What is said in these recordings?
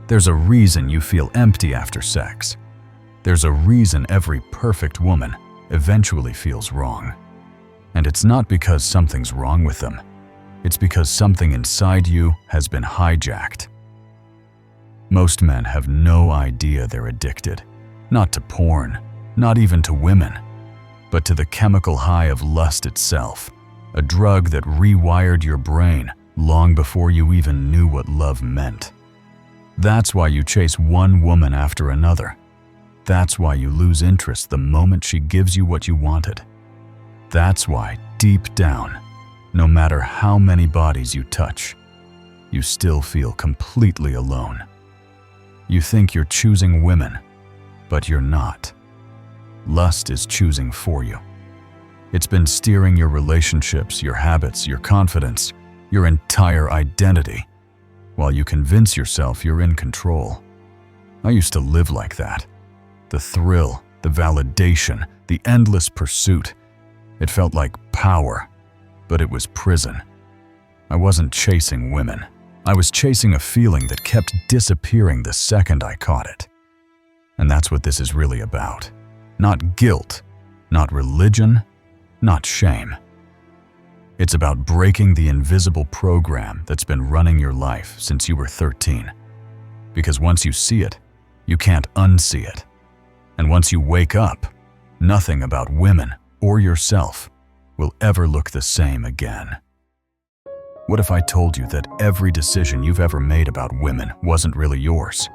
There's a reason you feel empty after sex. There's a reason every perfect woman eventually feels wrong. And it's not because something's wrong with them. It's because something inside you has been hijacked. Most men have no idea they're addicted. Not to porn, not even to women, but to the chemical high of lust itself, a drug that rewired your brain long before you even knew what love meant. That's why you chase one woman after another. That's why you lose interest the moment she gives you what you wanted. That's why, deep down, no matter how many bodies you touch, you still feel completely alone. You think you're choosing women, but you're not. Lust is choosing for you. It's been steering your relationships, your habits, your confidence, your entire identity, while you convince yourself you're in control. I used to live like that. The thrill, the validation, the endless pursuit. It felt like power, but it was prison. I wasn't chasing women. I was chasing a feeling that kept disappearing the second I caught it. And that's what this is really about. Not guilt, not religion, not shame. It's about breaking the invisible program that's been running your life since you were 13. Because once you see it, you can't unsee it. And once you wake up, nothing about women or yourself will ever look the same again. What if I told you that every decision you've ever made about women wasn't really yours?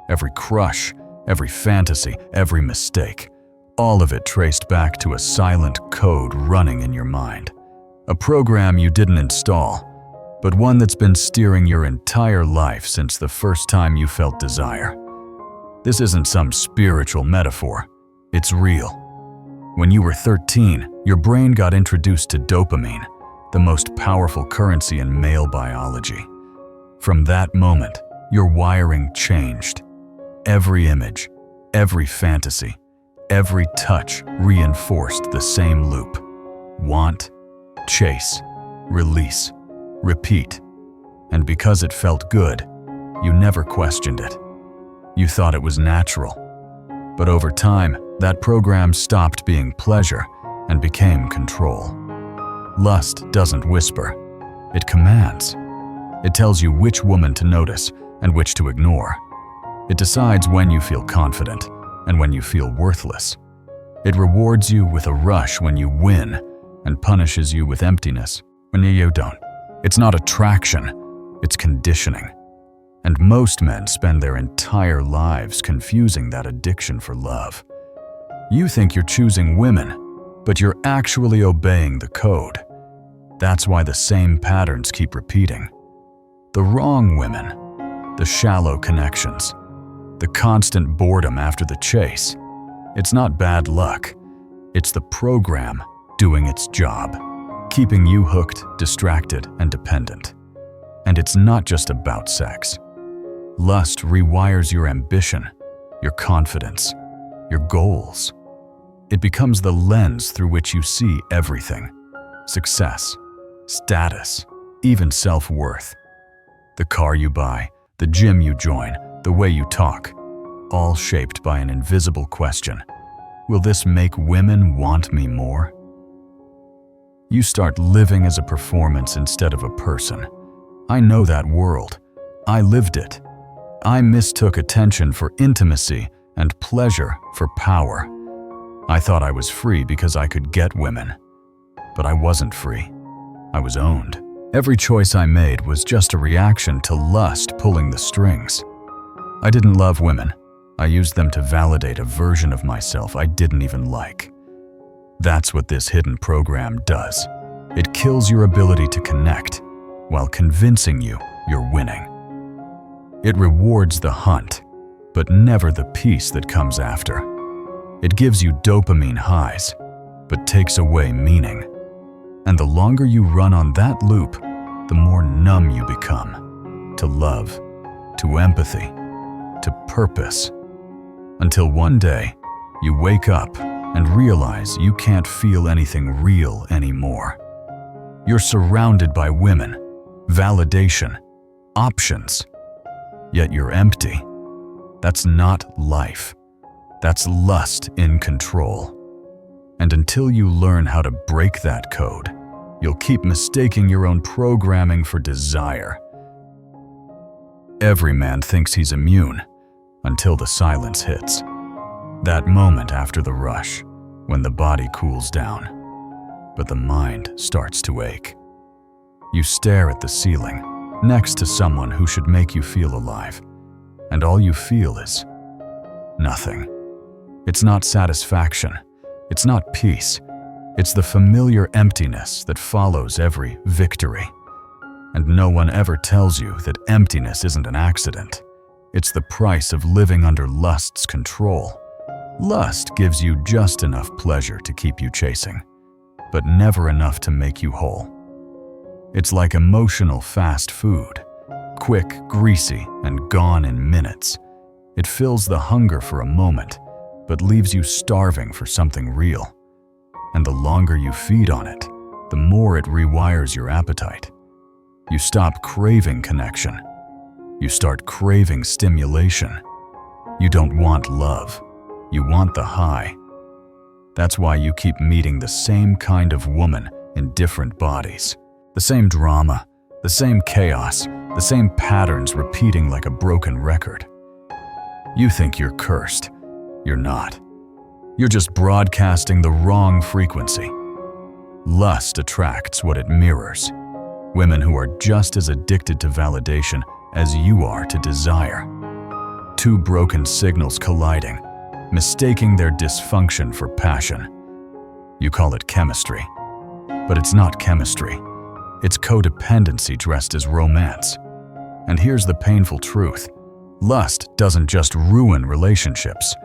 Every crush, every fantasy, every mistake, all of it traced back to a silent code running in your mind. A program you didn't install, but one that's been steering your entire life since the first time you felt desire. This isn't some spiritual metaphor. It's real. When you were 13, your brain got introduced to dopamine, the most powerful currency in male biology. From that moment, your wiring changed. Every image, every fantasy, every touch reinforced the same loop. Want, chase, release, repeat. And because it felt good, you never questioned it. You thought it was natural. But over time, that program stopped being pleasure and became control. Lust doesn't whisper. It commands. It tells you which woman to notice and which to ignore. It decides when you feel confident and when you feel worthless. It rewards you with a rush when you win and punishes you with emptiness when you don't. It's not attraction, it's conditioning. And most men spend their entire lives confusing that addiction for love. You think you're choosing women, but you're actually obeying the code. That's why the same patterns keep repeating. The wrong women, the shallow connections, the constant boredom after the chase. It's not bad luck. It's the program doing its job, keeping you hooked, distracted, and dependent. And it's not just about sex. Lust rewires your ambition, your confidence, your goals. It becomes the lens through which you see everything: success, status, even self-worth. The car you buy, the gym you join, the way you talk, all shaped by an invisible question: will this make women want me more? You start living as a performance instead of a person. I know that world. I lived it. I mistook attention for intimacy and pleasure for power. I thought I was free because I could get women. But I wasn't free. I was owned. Every choice I made was just a reaction to lust pulling the strings. I didn't love women. I used them to validate a version of myself I didn't even like. That's what this hidden program does. It kills your ability to connect while convincing you you're winning. It rewards the hunt, but never the peace that comes after. It gives you dopamine highs, but takes away meaning. And the longer you run on that loop, the more numb you become to love, to empathy, to purpose. Until one day, you wake up and realize you can't feel anything real anymore. You're surrounded by women, validation, options. yet you're empty. That's not life. That's lust in control. And until you learn how to break that code, you'll keep mistaking your own programming for desire. Every man thinks he's immune until the silence hits. That moment after the rush, when the body cools down, but the mind starts to ache. You stare at the ceiling, next to someone who should make you feel alive, and all you feel is nothing. It's not satisfaction. It's not peace. It's the familiar emptiness that follows every victory. And no one ever tells you that emptiness isn't an accident. It's the price of living under lust's control. Lust gives you just enough pleasure to keep you chasing, but never enough to make you whole. It's like emotional fast food, quick, greasy, and gone in minutes. It fills the hunger for a moment, but leaves you starving for something real. And the longer you feed on it, the more it rewires your appetite. You stop craving connection. You start craving stimulation. You don't want love. You want the high. That's why you keep meeting the same kind of woman in different bodies. The same drama, the same chaos, the same patterns repeating like a broken record. You think you're cursed. You're not. You're just broadcasting the wrong frequency. Lust attracts what it mirrors. Women who are just as addicted to validation as you are to desire. Two broken signals colliding, mistaking their dysfunction for passion. You call it chemistry, but it's not chemistry. It's codependency dressed as romance. And here's the painful truth. Lust doesn't just ruin relationships.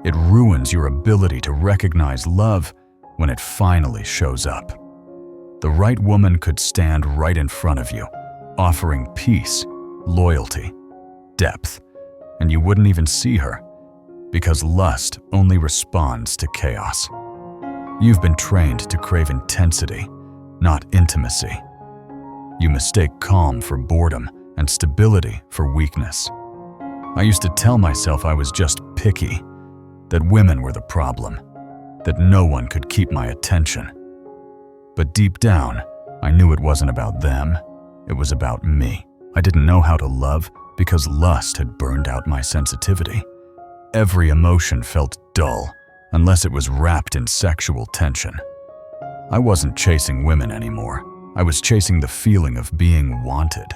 It ruins your ability to recognize love when it finally shows up. The right woman could stand right in front of you, offering peace, loyalty, depth, and you wouldn't even see her, because lust only responds to chaos. You've been trained to crave intensity, not intimacy. You mistake calm for boredom and stability for weakness. I used to tell myself I was just picky, that women were the problem, that no one could keep my attention. But deep down, I knew it wasn't about them, it was about me. I didn't know how to love because lust had burned out my sensitivity. Every emotion felt dull unless it was wrapped in sexual tension. I wasn't chasing women anymore. I was chasing the feeling of being wanted.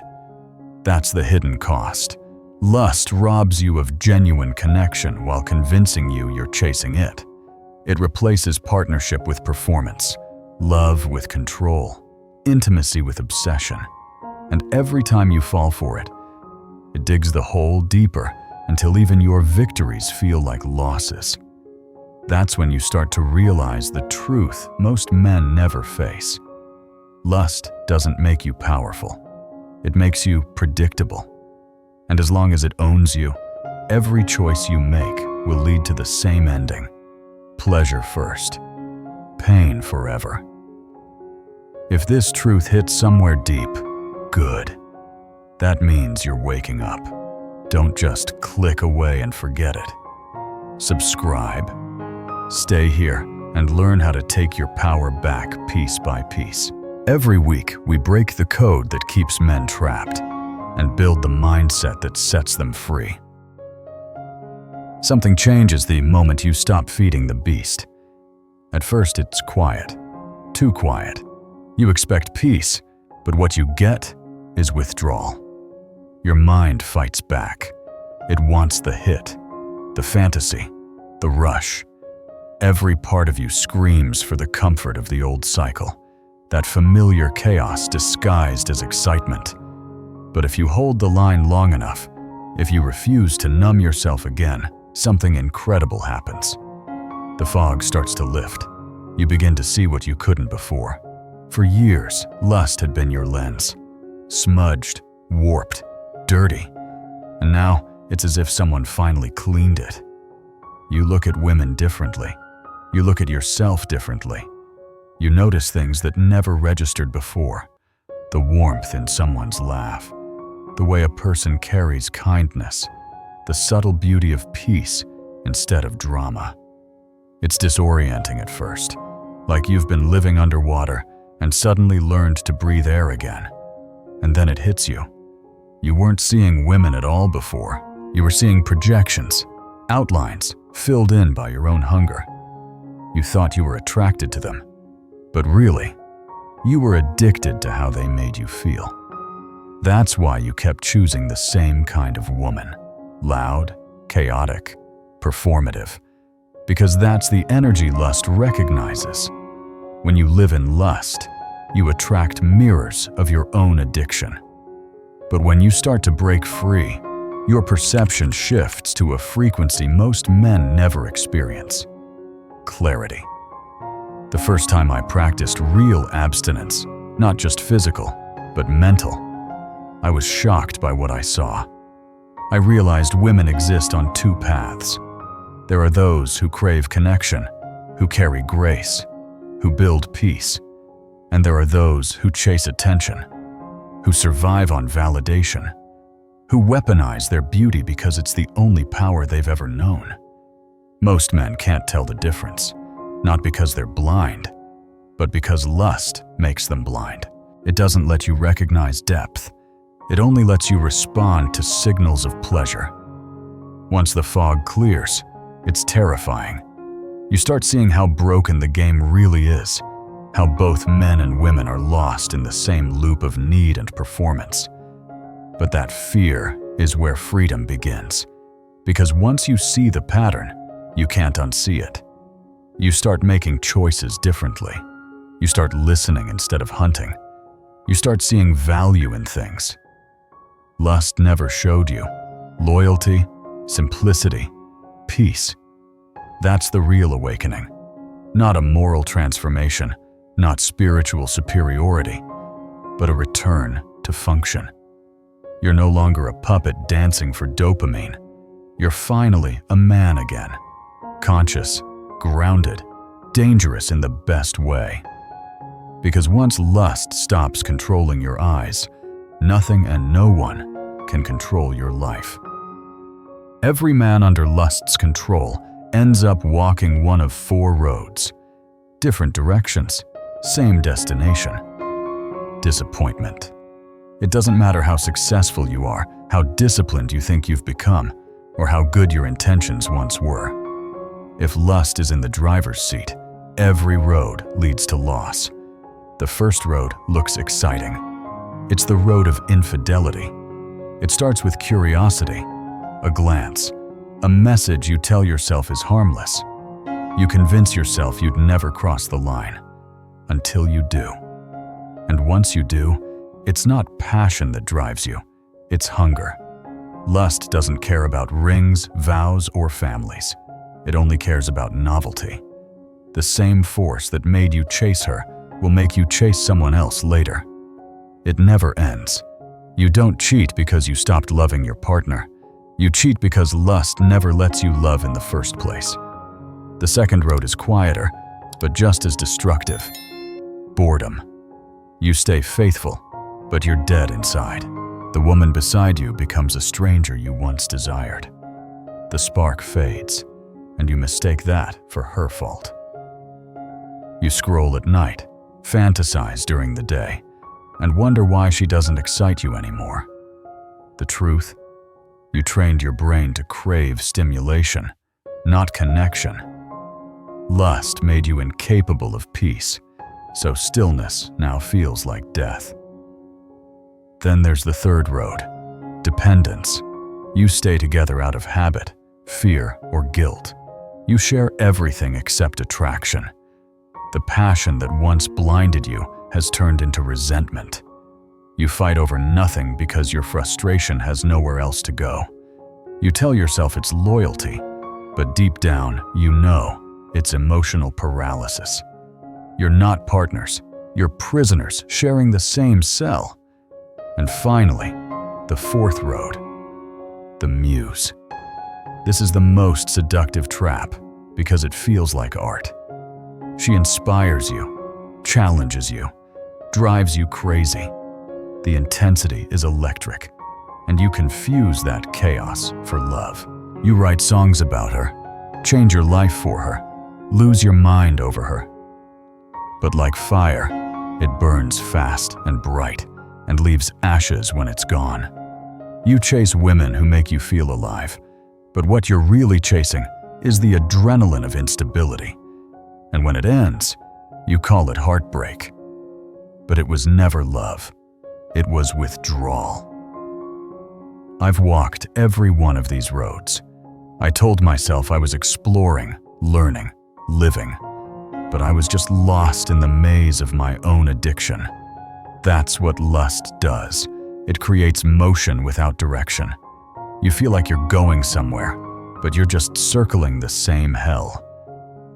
That's the hidden cost. Lust robs you of genuine connection while convincing you you're chasing it. It replaces partnership with performance, love with control, intimacy with obsession. And every time you fall for it, it digs the hole deeper until even your victories feel like losses. That's when you start to realize the truth most men never face. Lust doesn't make you powerful. It makes you predictable. And as long as it owns you, every choice you make will lead to the same ending. Pleasure first, pain forever. If this truth hits somewhere deep, good. That means you're waking up. Don't just click away and forget it. Subscribe. Stay here and learn how to take your power back piece by piece. Every week, we break the code that keeps men trapped and build the mindset that sets them free. Something changes the moment you stop feeding the beast. At first, it's quiet. Too quiet. You expect peace, but what you get is withdrawal. Your mind fights back. It wants the hit, the fantasy, the rush. Every part of you screams for the comfort of the old cycle, that familiar chaos disguised as excitement. But if you hold the line long enough, if you refuse to numb yourself again, something incredible happens. The fog starts to lift. You begin to see what you couldn't before. For years, lust had been your lens. Smudged, warped, dirty. And now, it's as if someone finally cleaned it. You look at women differently. You look at yourself differently. You notice things that never registered before. The warmth in someone's laugh. the way a person carries kindness, the subtle beauty of peace instead of drama. It's disorienting at first, like you've been living underwater and suddenly learned to breathe air again. And then it hits you. You weren't seeing women at all before. You were seeing projections, outlines filled in by your own hunger. You thought you were attracted to them, but really, you were addicted to how they made you feel. That's why you kept choosing the same kind of woman. Loud, chaotic, performative. Because that's the energy lust recognizes. When you live in lust, you attract mirrors of your own addiction. But when you start to break free, your perception shifts to a frequency most men never experience: clarity. The first time I practiced real abstinence, not just physical, but mental, I was shocked by what I saw. I realized women exist on two paths. There are those who crave connection, who carry grace, who build peace. And there are those who chase attention, who survive on validation, who weaponize their beauty because it's the only power they've ever known. Most men can't tell the difference, not because they're blind, but because lust makes them blind. It doesn't let you recognize depth. It only lets you respond to signals of pleasure. Once the fog clears, it's terrifying. You start seeing how broken the game really is, how both men and women are lost in the same loop of need and performance. But that fear is where freedom begins, because once you see the pattern, you can't unsee it. You start making choices differently. You start listening instead of hunting. You start seeing value in things. Lust never showed you loyalty, simplicity, peace. That's the real awakening. Not a moral transformation, not spiritual superiority, but a return to function. You're no longer a puppet dancing for dopamine. You're finally a man again, conscious, grounded, dangerous in the best way. Because once lust stops controlling your eyes, nothing and no one can control your life. Every man under lust's control ends up walking one of four roads. Different directions, same destination. Disappointment. It doesn't matter how successful you are, how disciplined you think you've become, or how good your intentions once were. If lust is in the driver's seat, every road leads to loss. The first road looks exciting. It's the road of infidelity. It starts with curiosity, a glance, a message you tell yourself is harmless. You convince yourself you'd never cross the line, until you do. And once you do, it's not passion that drives you, it's hunger. Lust doesn't care about rings, vows, or families. It only cares about novelty. The same force that made you chase her will make you chase someone else later. It never ends. You don't cheat because you stopped loving your partner. You cheat because lust never lets you love in the first place. The second road is quieter, but just as destructive. Boredom. You stay faithful, but you're dead inside. The woman beside you becomes a stranger you once desired. The spark fades, and you mistake that for her fault. You scroll at night, fantasize during the day, and wonder why she doesn't excite you anymore. The truth? You trained your brain to crave stimulation, not connection. Lust made you incapable of peace, so stillness now feels like death. Then there's the third road, dependence. You stay together out of habit, fear, or guilt. You share everything except attraction. The passion that once blinded you has turned into resentment. You fight over nothing because your frustration has nowhere else to go. You tell yourself it's loyalty, but deep down, you know it's emotional paralysis. You're not partners, you're prisoners sharing the same cell. And finally, the fourth road, the muse. This is the most seductive trap because it feels like art. She inspires you, challenges you, drives you crazy. The intensity is electric. and you confuse that chaos for love. You write songs about her, change your life for her, lose your mind over her. But like fire, it burns fast and bright and leaves ashes when it's gone. You chase women who make you feel alive, but what you're really chasing is the adrenaline of instability. And when it ends, you call it heartbreak. But it was never love. It was withdrawal. I've walked every one of these roads. I told myself I was exploring, learning, living, but I was just lost in the maze of my own addiction. That's what lust does. It creates motion without direction. You feel like you're going somewhere, but you're just circling the same hell.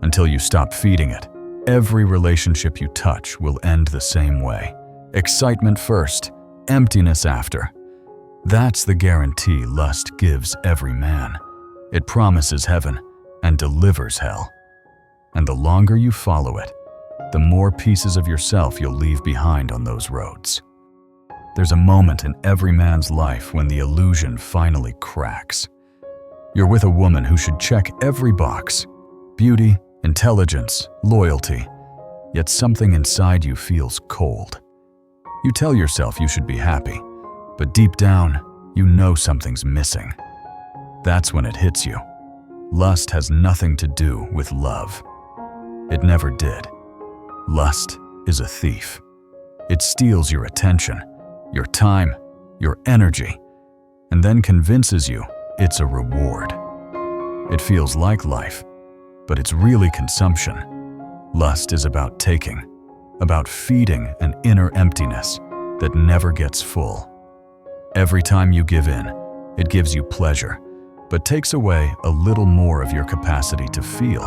Until you stop feeding it, every relationship you touch will end the same way. Excitement first, emptiness after. That's the guarantee lust gives every man. It promises heaven and delivers hell. And the longer you follow it, the more pieces of yourself you'll leave behind on those roads. There's a moment in every man's life when the illusion finally cracks. You're with a woman who should check every box: beauty, intelligence, loyalty, yet something inside you feels cold. You tell yourself you should be happy, but deep down, you know something's missing. That's when it hits you. Lust has nothing to do with love. It never did. Lust is a thief. It steals your attention, your time, your energy, and then convinces you it's a reward. It feels like life, but it's really consumption. Lust is about taking, about feeding an inner emptiness that never gets full. Every time you give in, it gives you pleasure, but takes away a little more of your capacity to feel.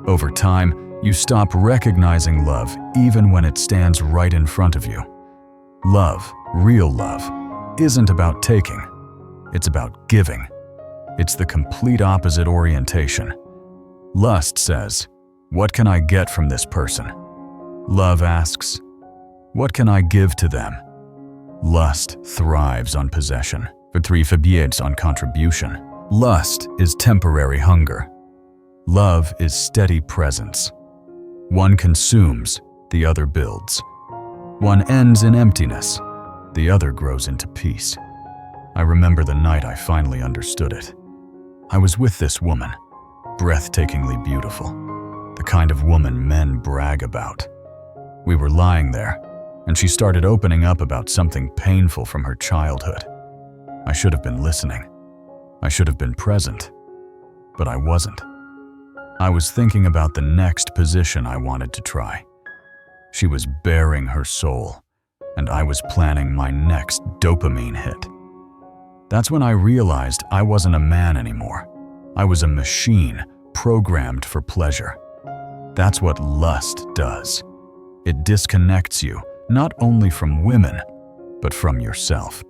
Over time, you stop recognizing love even when it stands right in front of you. Love, real love, isn't about taking. It's about giving. It's the complete opposite orientation. Lust says, "What can I get from this person?" Love asks, "What can I give to them?" Lust thrives on possession, but thrives on contribution. Lust is temporary hunger. Love is steady presence. One consumes, the other builds. One ends in emptiness, the other grows into peace. I remember the night I finally understood it. I was with this woman, breathtakingly beautiful, the kind of woman men brag about. We were lying there, and she started opening up about something painful from her childhood. I should have been listening. I should have been present, but I wasn't. I was thinking about the next position I wanted to try. She was bearing her soul, and I was planning my next dopamine hit. That's when I realized I wasn't a man anymore. I was a machine programmed for pleasure. That's what lust does. It disconnects you, not only from women, but from yourself.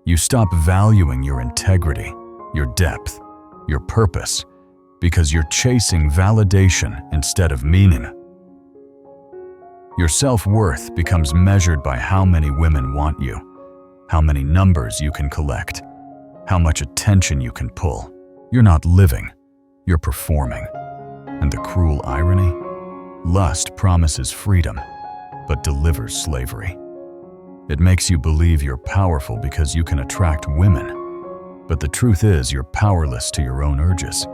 You stop valuing your integrity, your depth, your purpose, because you're chasing validation instead of meaning. Your self-worth becomes measured by how many women want you, how many numbers you can collect, how much attention you can pull. You're not living, you're performing. And the cruel irony? Lust promises freedom, but delivers slavery. It makes you believe you're powerful because you can attract women, but the truth is you're powerless to your own urges.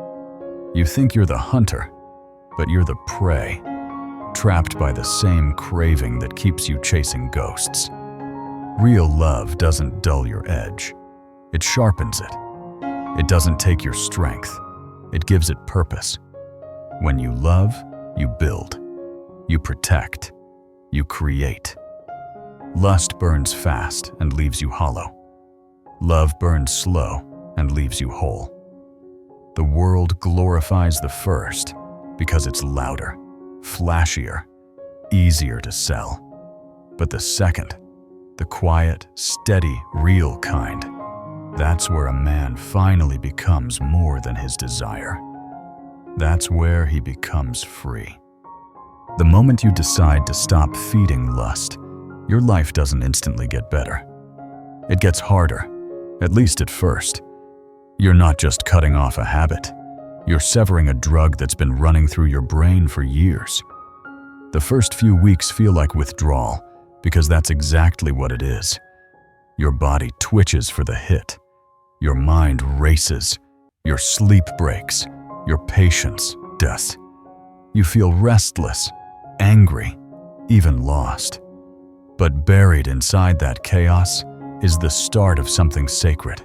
You think you're the hunter, but you're the prey, trapped by the same craving that keeps you chasing ghosts. Real love doesn't dull your edge. It sharpens it. It doesn't take your strength. It gives it purpose. When you love, you build. You protect. You create. Lust burns fast and leaves you hollow. Love burns slow and leaves you whole. The world glorifies the first because it's louder, flashier, easier to sell. But the second, the quiet, steady, real kind, that's where a man finally becomes more than his desire. That's where he becomes free. The moment you decide to stop feeding lust, your life doesn't instantly get better. It gets harder, at least at first. You're not just cutting off a habit. You're severing a drug that's been running through your brain for years. The first few weeks feel like withdrawal because that's exactly what it is. Your body twitches for the hit. Your mind races. Your sleep breaks. Your patience does. You feel restless, angry, even lost. But buried inside that chaos is the start of something sacred,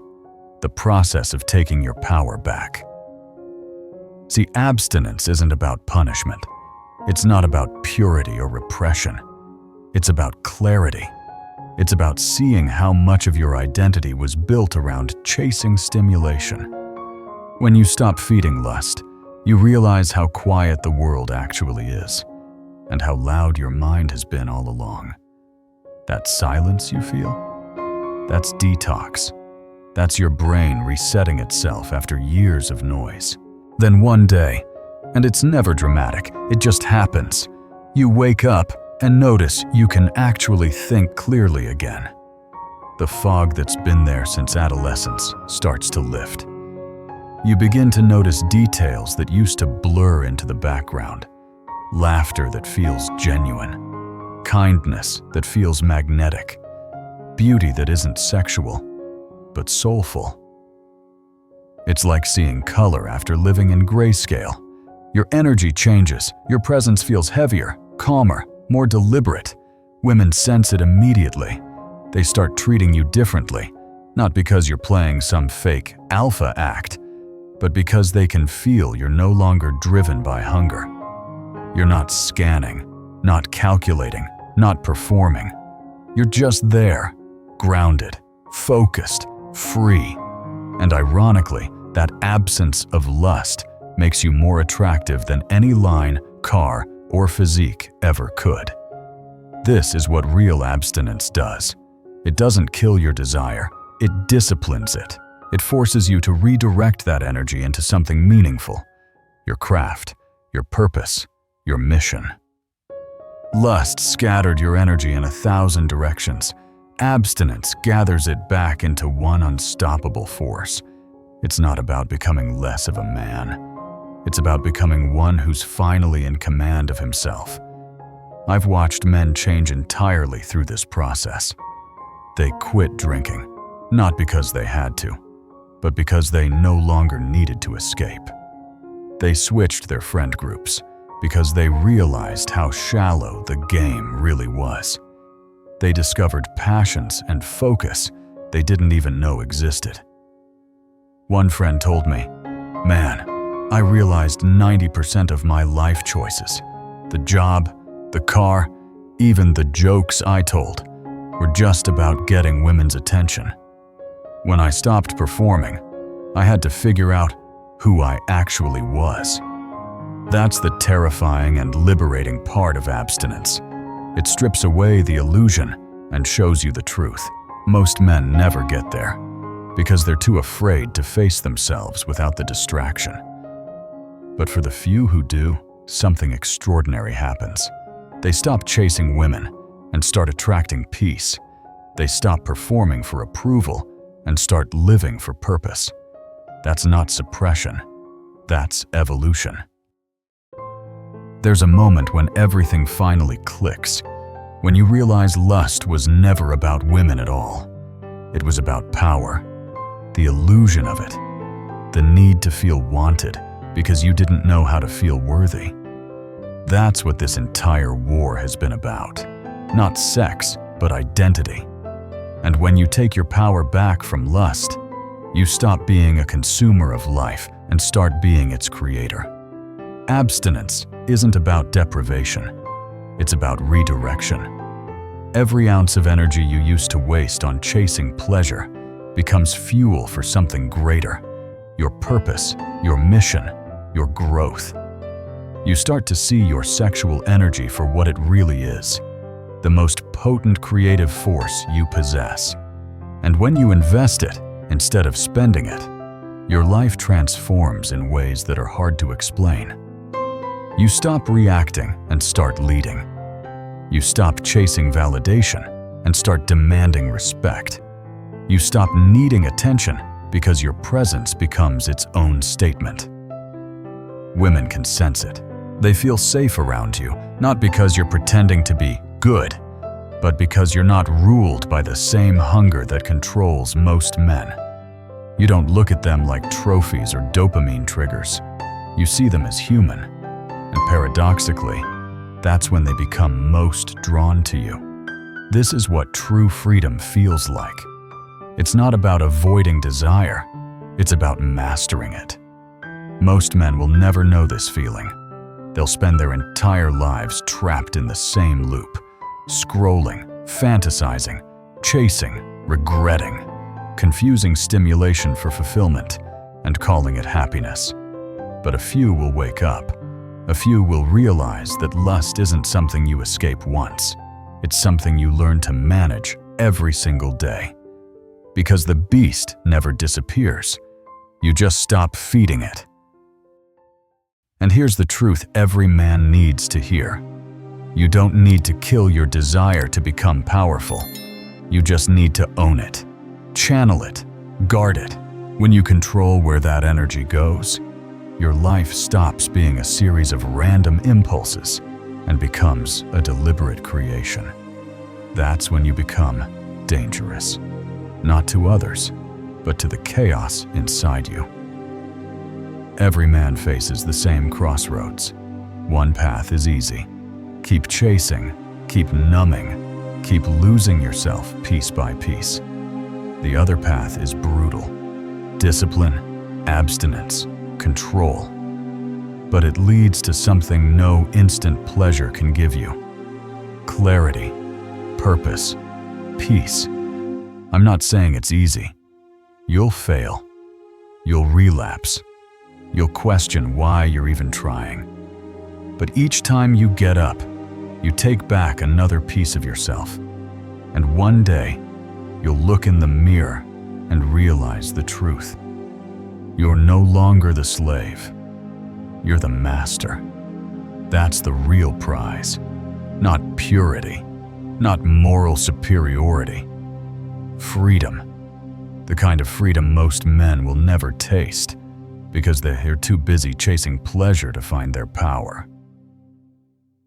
the process of taking your power back. See, abstinence isn't about punishment. It's not about purity or repression. It's about clarity. It's about seeing how much of your identity was built around chasing stimulation. When you stop feeding lust, you realize how quiet the world actually is, and how loud your mind has been all along. That silence you feel? That's detox. That's your brain resetting itself after years of noise. Then one day, and it's never dramatic, it just happens, you wake up and notice you can actually think clearly again. The fog that's been there since adolescence starts to lift. You begin to notice details that used to blur into the background. Laughter that feels genuine. Kindness that feels magnetic. Beauty that isn't sexual, but soulful. It's like seeing color after living in grayscale. Your energy changes, your presence feels heavier, calmer, more deliberate. Women sense it immediately. They start treating you differently, not because you're playing some fake alpha act, but because they can feel you're no longer driven by hunger. You're not scanning, not calculating, not performing. You're just there, grounded, focused, free. And ironically, that absence of lust makes you more attractive than any line, car, or physique ever could. This is what real abstinence does. It doesn't kill your desire, it disciplines it. It forces you to redirect that energy into something meaningful. Your craft, your purpose, your mission. Lust scattered your energy in 1,000 directions. Abstinence gathers it back into one unstoppable force. It's not about becoming less of a man. It's about becoming one who's finally in command of himself. I've watched men change entirely through this process. They quit drinking, not because they had to, but because they no longer needed to escape. They switched their friend groups because they realized how shallow the game really was. They discovered passions and focus they didn't even know existed. One friend told me, "Man, I realized 90% of my life choices, the job, the car, even the jokes I told, were just about getting women's attention. When I stopped performing, I had to figure out who I actually was." That's the terrifying and liberating part of abstinence. It strips away the illusion and shows you the truth. Most men never get there because they're too afraid to face themselves without the distraction. But for the few who do, something extraordinary happens. They stop chasing women and start attracting peace. They stop performing for approval and start living for purpose. That's not suppression. That's evolution. There's a moment when everything finally clicks, when you realize lust was never about women at all. It was about power, the illusion of it, the need to feel wanted because you didn't know how to feel worthy. That's what this entire war has been about. Not sex, but identity. And when you take your power back from lust, you stop being a consumer of life and start being its creator. Abstinence isn't about deprivation. It's about redirection. Every ounce of energy you used to waste on chasing pleasure becomes fuel for something greater. Your purpose, your mission, your growth. You start to see your sexual energy for what it really is, the most potent creative force you possess. And when you invest it instead of spending it, your life transforms in ways that are hard to explain. You stop reacting and start leading. You stop chasing validation and start demanding respect. You stop needing attention because your presence becomes its own statement. Women can sense it. They feel safe around you, not because you're pretending to be good, but because you're not ruled by the same hunger that controls most men. You don't look at them like trophies or dopamine triggers. You see them as human. And paradoxically, that's when they become most drawn to you. This is what true freedom feels like. It's not about avoiding desire. It's about mastering it. Most men will never know this feeling. They'll spend their entire lives trapped in the same loop, scrolling, fantasizing, chasing, regretting, confusing stimulation for fulfillment, and calling it happiness. But a few will wake up. A few will realize that lust isn't something you escape once. It's something you learn to manage every single day. Because the beast never disappears. You just stop feeding it. And here's the truth every man needs to hear. You don't need to kill your desire to become powerful. You just need to own it, channel it, guard it. When you control where that energy goes, your life stops being a series of random impulses and becomes a deliberate creation. That's when you become dangerous, not to others, but to the chaos inside you. Every man faces the same crossroads. One path is easy. Keep chasing, keep numbing, keep losing yourself piece by piece. The other path is brutal. Discipline, abstinence, control. But it leads to something no instant pleasure can give you. Clarity, purpose, peace. I'm not saying it's easy. You'll fail. You'll relapse. You'll question why you're even trying. But each time you get up, you take back another piece of yourself. And one day, you'll look in the mirror and realize the truth. You're no longer the slave. You're the master. That's the real prize. Not purity, not moral superiority. Freedom. The kind of freedom most men will never taste because they're too busy chasing pleasure to find their power.